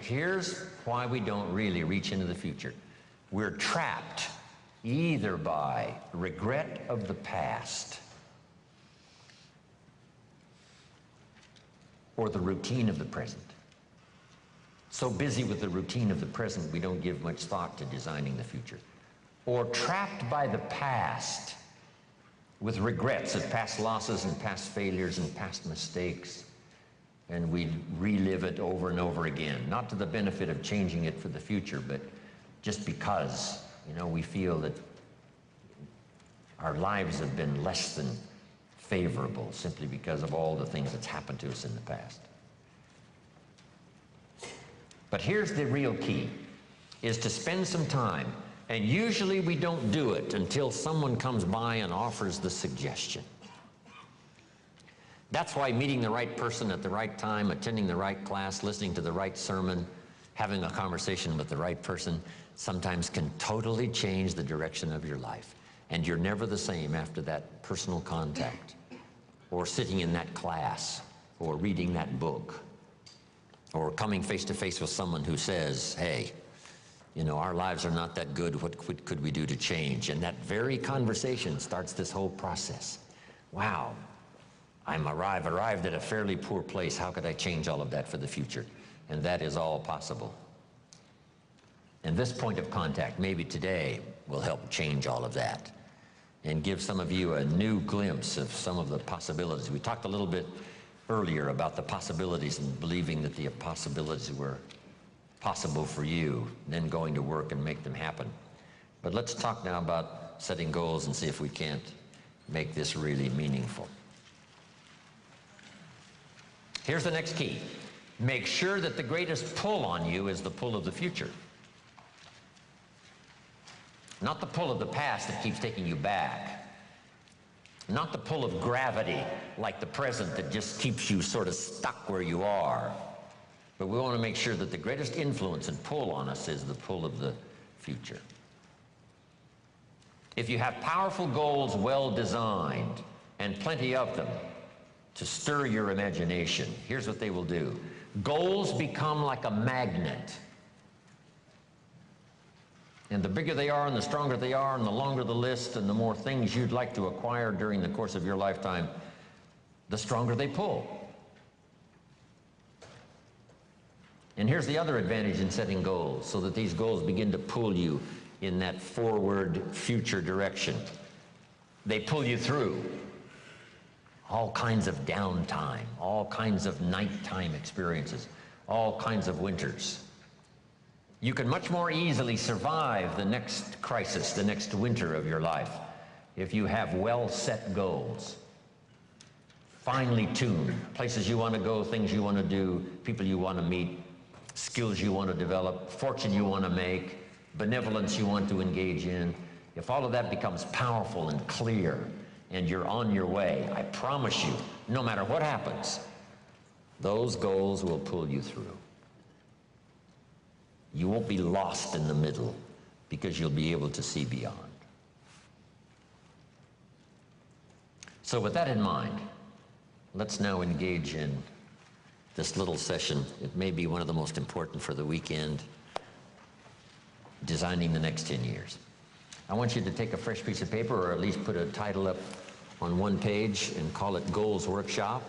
here's why we don't really reach into the future. We're trapped either by regret of the past or the routine of the present. So busy with the routine of the present, we don't give much thought to designing the future. Or trapped by the past with regrets of past losses and past failures and past mistakes, and we relive it over and over again, not to the benefit of changing it for the future, but just because, you know, we feel that our lives have been less than favorable simply because of all the things that's happened to us in the past. But here's the real key, is to spend some time, and usually we don't do it until someone comes by and offers the suggestion. That's why meeting the right person at the right time, attending the right class, listening to the right sermon, having a conversation with the right person sometimes can totally change the direction of your life. And you're never the same after that personal contact, or sitting in that class, or reading that book, or coming face to face with someone who says, hey, you know, our lives are not that good, what could we do to change? And that very conversation starts this whole process. Wow, I'm arrived at a fairly poor place. How could I change all of that for the future? And that is all possible. And this point of contact, maybe today, will help change all of that and give some of you a new glimpse of some of the possibilities. We talked a little bit earlier about the possibilities and believing that the possibilities were possible for you, then going to work and make them happen. But let's talk now about setting goals and see if we can't make this really meaningful. Here's the next key. Make sure that the greatest pull on you is the pull of the future. Not the pull of the past that keeps taking you back. Not the pull of gravity like the present that just keeps you sort of stuck where you are. But we want to make sure that the greatest influence and pull on us is the pull of the future. If you have powerful goals well designed, and plenty of them, to stir your imagination, here's what they will do. Goals become like a magnet. And the bigger they are and the stronger they are and the longer the list and the more things you'd like to acquire during the course of your lifetime, the stronger they pull. And here's the other advantage in setting goals, so that these goals begin to pull you in that forward future direction. They pull you through all kinds of downtime, all kinds of nighttime experiences, all kinds of winters. You can much more easily survive the next crisis, the next winter of your life, if you have well-set goals, finely tuned, places you want to go, things you want to do, people you want to meet, skills you want to develop, fortune you want to make, benevolence you want to engage in. If all of that becomes powerful and clear and you're on your way, I promise you, no matter what happens, those goals will pull you through. You won't be lost in the middle because you'll be able to see beyond. So with that in mind, let's now engage in this little session. It may be one of the most important for the weekend, designing the next 10 years. I want you to take a fresh piece of paper, or at least put a title up on one page and call it Goals Workshop.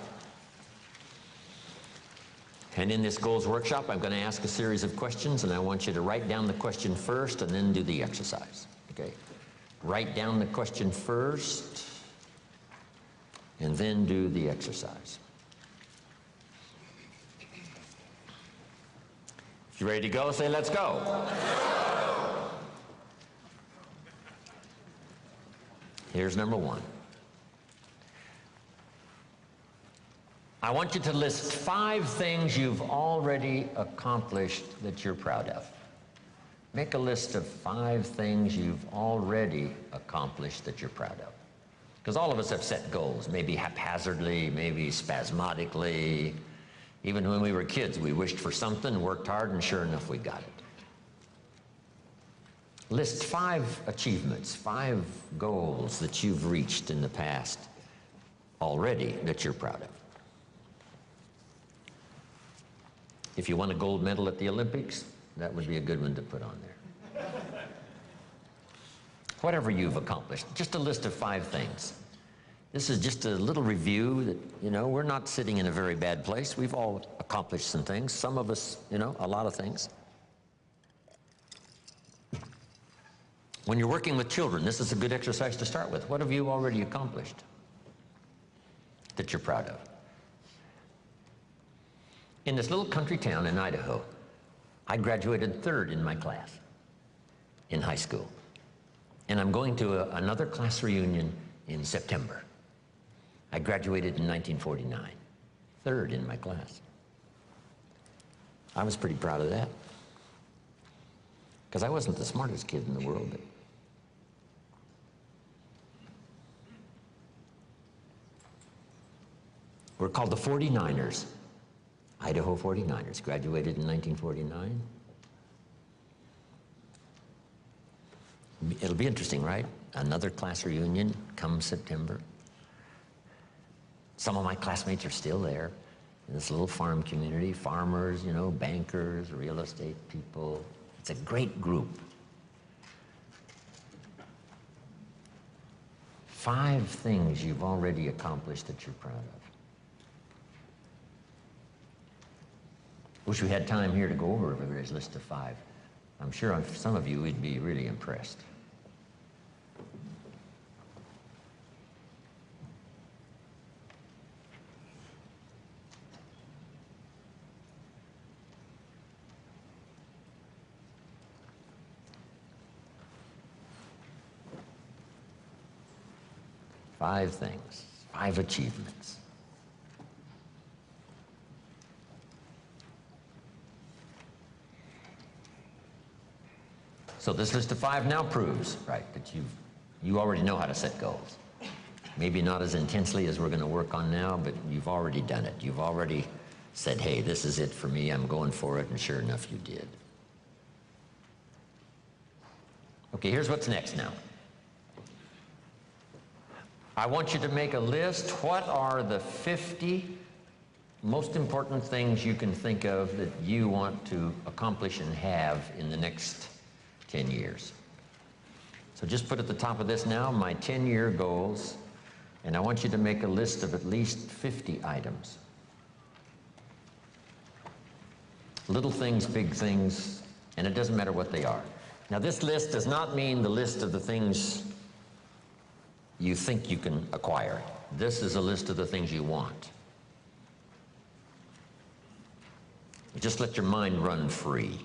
And in this Goals Workshop, I'm going to ask a series of questions, and I want you to write down the question first and then do the exercise. Okay? Write down the question first and then do the exercise. If you're ready to go, say, let's go. Here's number one. I want you to list 5 things you've already accomplished that you're proud of. Make a list of 5 things you've already accomplished that you're proud of. Because all of us have set goals, maybe haphazardly, maybe spasmodically. Even when we were kids, we wished for something, worked hard, and sure enough, we got it. List 5 achievements, 5 goals that you've reached in the past already that you're proud of. If you won a gold medal at the Olympics, that would be a good one to put on there. Whatever you've accomplished, just a list of 5 things. This is just a little review that, you know, we're not sitting in a very bad place. We've all accomplished some things. Some of us, you know, a lot of things. When you're working with children, this is a good exercise to start with. What have you already accomplished that you're proud of? In this little country town in Idaho, I graduated 3rd in my class in high school. And I'm going to another class reunion in September. I graduated in 1949, 3rd in my class. I was pretty proud of that, because I wasn't the smartest kid in the world. But we're called the 49ers, Idaho 49ers, graduated in 1949. It'll be interesting, right? Another class reunion come September. Some of my classmates are still there in this little farm community, farmers, you know, bankers, real estate people. It's a great group. 5 things you've already accomplished that you're proud of. Wish we had time here to go over everybody's list of 5. I'm sure some of you would be really impressed. Five things, 5 achievements. So this list of 5 now proves, right, that you already know how to set goals. Maybe not as intensely as we're going to work on now, but you've already done it. You've already said, hey, this is it for me, I'm going for it, and sure enough, you did. Okay, here's what's next now. I want you to make a list. What are the 50 most important things you can think of that you want to accomplish and have in the next 10 years? So just put at the top of this now, my 10-year goals, and I want you to make a list of at least 50 items. Little things, big things, and it doesn't matter what they are. Now this list does not mean the list of the things you think you can acquire. This is a list of the things you want. Just let your mind run free.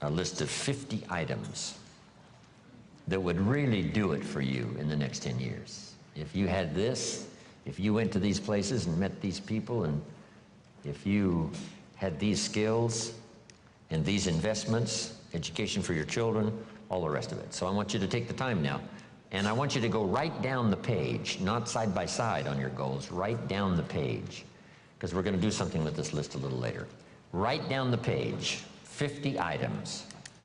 A list of 50 items that would really do it for you in the next 10 years. If you had this, if you went to these places and met these people, and if you had these skills and these investments, education for your children, all the rest of it. So I want you to take the time now, and I want you to go right down the page, not side by side on your goals, right down the page, because we're going to do something with this list a little later. Right down the page, 50 items